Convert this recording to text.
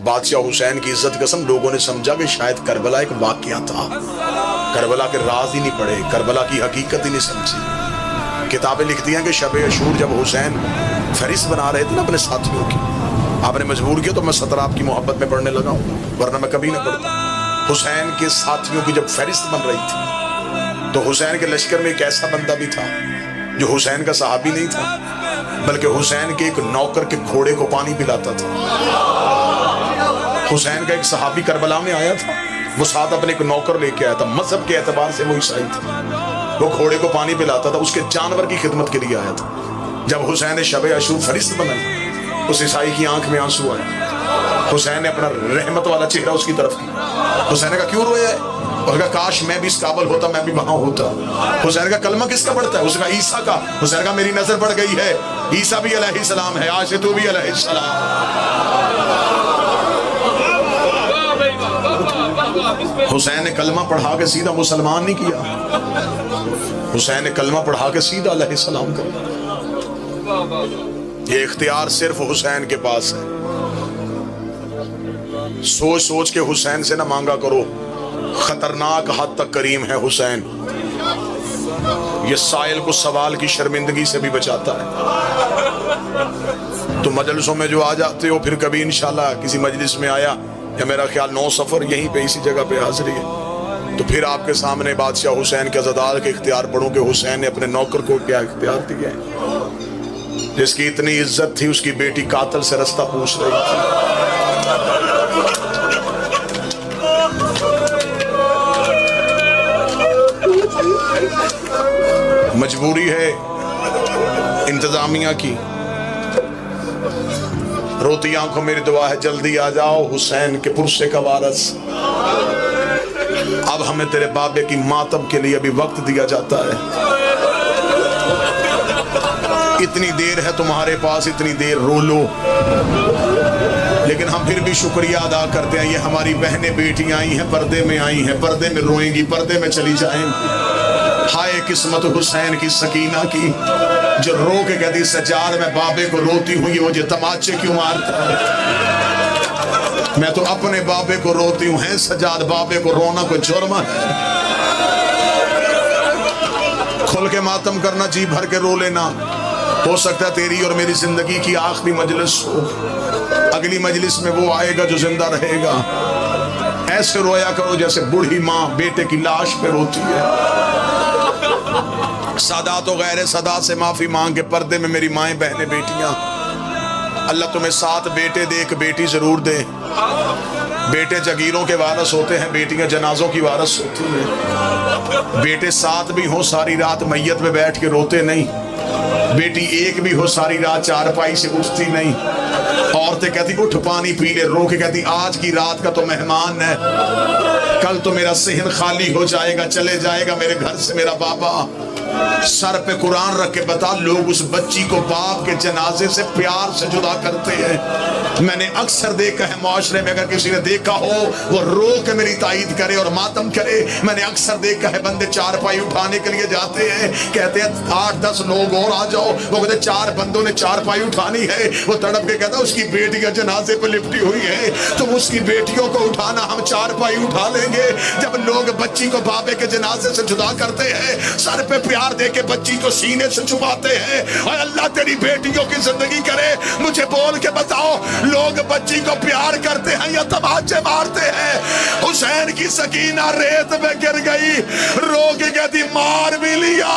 بادشاہ حسین کی عزت قسم لوگوں نے سمجھا کہ شاید کربلا ایک واقعہ تھا، کربلا کے راز ہی نہیں پڑے، کربلا کی حقیقت ہی نہیں سمجھی۔ کتابیں لکھتی ہیں کہ شب عاشور جب حسین فہرست بنا رہے تھے نا اپنے ساتھیوں کی، آپ نے مجبور کیا تو میں سطر آپ کی محبت میں پڑھنے لگا ہوں، ورنہ میں کبھی نہ پڑھتا۔ حسین کے ساتھیوں کی جب فہرست بن رہی تھی تو حسین کے لشکر میں ایک ایسا بندہ بھی تھا جو حسین کا صحابی نہیں تھا، بلکہ حسین کے ایک نوکر کے گھوڑے کو پانی پلاتا تھا۔ حسین کا ایک صحابی کربلا میں آیا تھا، وہ ساتھ اپنے ایک نوکر لے کے آیا تھا، مذہب کے اعتبار سے وہ عیسائی تھا، وہ گھوڑے کو پانی پلاتا تھا، اس کے جانور کی خدمت کے لیے آیا تھا۔ جب حسین شب عاشور فہرست بنائی اس عیسائی کی آنکھ میں آنسو آئے، حسین نے اپنا رحمت والا چہرہ اس کی طرف کیا۔ حسین نے کہا کیوں رویا ہے؟ اس نے کہا کاش میں بھی اس قابل ہوتا، میں بھی وہاں ہوتا۔ حسین نے کہا کلمہ کس کا پڑھتا ہے؟ اس نے کہا عیسیٰ کا۔ حسین نے کہا میری نظر پڑ گئی ہے، عیسیٰ بھی علیہ السلام ہے، آج سے تو بھی علیہ السلام۔ حسین نے کلمہ پڑھا کے سیدھا مسلمان نہیں کیا، حسین نے کلمہ پڑھا کے سیدھا علیہ السلام کر۔ یہ اختیار صرف حسین کے پاس ہے۔ سوچ سوچ کے حسین سے نہ مانگا کرو، خطرناک حد تک کریم ہے حسین۔ یہ سائل کو سوال کی شرمندگی سے بھی بچاتا ہے۔ تو مجلسوں میں جو آ جاتے ہو، پھر کبھی انشاءاللہ کسی مجلس میں آیا، یا میرا خیال 9 سفر یہیں پہ اسی جگہ پہ حاضری ہے، تو پھر آپ کے سامنے بادشاہ حسین کے عزادار کے اختیار پڑھوں کہ حسین نے اپنے نوکر کو کیا اختیار دیا ہے۔ جس کی اتنی عزت تھی اس کی بیٹی قاتل سے رستہ پوچھ رہی تھی۔ مجبوری ہے انتظامیہ کی، روتی آنکھوں میری دعا ہے جلدی آ جاؤ حسین کے پرسے کا وارث، اب ہمیں تیرے بابے کی ماتم کے لیے ابھی وقت دیا جاتا ہے۔ اتنی دیر ہے تمہارے پاس، اتنی دیر رو لو، لیکن ہم پھر بھی شکریہ ادا کرتے ہیں، یہ ہماری بہنیں بیٹیاں آئی ہیں، پردے میں آئی ہیں، پردے میں روئیں گی، پردے میں چلی جائیں گی۔ ہائے قسمت حسین کی سکینہ کی جو رو کے کہتی سجاد میں بابے کو روتی ہوں، یہ مجھے تماچے کیوں مارتا ہے؟ میں تو اپنے بابے کو روتی ہوں، ہے سجاد بابے کو رونا کوئی جرم ہے؟ کھل کے ماتم کرنا، جی بھر کے رو لینا، ہو سکتا ہے تیری اور میری زندگی کی آخری مجلس ہو، اگلی مجلس میں وہ آئے گا جو زندہ رہے گا۔ ایسے رویا کرو جیسے بوڑھی ماں بیٹے کی لاش پہ روتی ہے۔ سادات و غیر سادات سے معافی مانگ کے پردے میں میری مائیں بہنیں بیٹیاں، اللہ تمہیں 7 بیٹے دے، ایک بیٹی ضرور دے۔ بیٹے جگیروں کے وارث ہوتے ہیں، بیٹیاں جنازوں کی وارث ہوتی ہیں۔ بیٹے 7 بھی ہوں ساری رات میت میں بیٹھ کے روتے نہیں، بیٹی 1 بھی ہو ساری رات چارپائی سے اٹھتی نہیں۔ عورتیں کہتی اٹھ پانی پی لے، رو کے کہتی آج کی رات کا تو مہمان ہے، کل تو میرا صحن خالی ہو جائے گا، چلے جائے گا میرے گھر سے میرا بابا۔ سر پہ قرآن رکھ کے بتا، لوگ اس بچی کو باپ کے جنازے سے پیار سے جدا کرتے ہیں۔ میں نے اکثر دیکھا ہے معاشرے میں، اگر کسی نے دیکھا ہو وہ رو کے میری تائید کرے اور ماتم کرے، میں نے اکثر دیکھا ہے بندے چارپائی اٹھانے کے لیے جاتے ہیں، کہتے ہیں 8-10 لوگ اور آ جاؤ، وہ کہتے ہیں 4 بندوں نے چارپائی اٹھانی ہے، وہ تڑپ کے کہتا ہے اس کی بیٹی کا جنازے پہ لپٹی ہوئی ہے، تم اس کی بیٹیوں کو اٹھانا، ہم چارپائی اٹھا لیں گے۔ جب لوگ بچی کو بابے کے جنازے سے جدا کرتے ہیں، سر پہ پیار دے کے بچی کو سینے سے چھپاتے ہیں، اور اللہ تیری بیٹیوں کی زندگی کرے، مجھے بول کے بتاؤ لوگ بچی کو پیار کرتے ہیں یا تماچے مارتے ہیں؟ حسین کی سکینہ ریت میں گر گئی، رو کے کہتی مار بھی لیا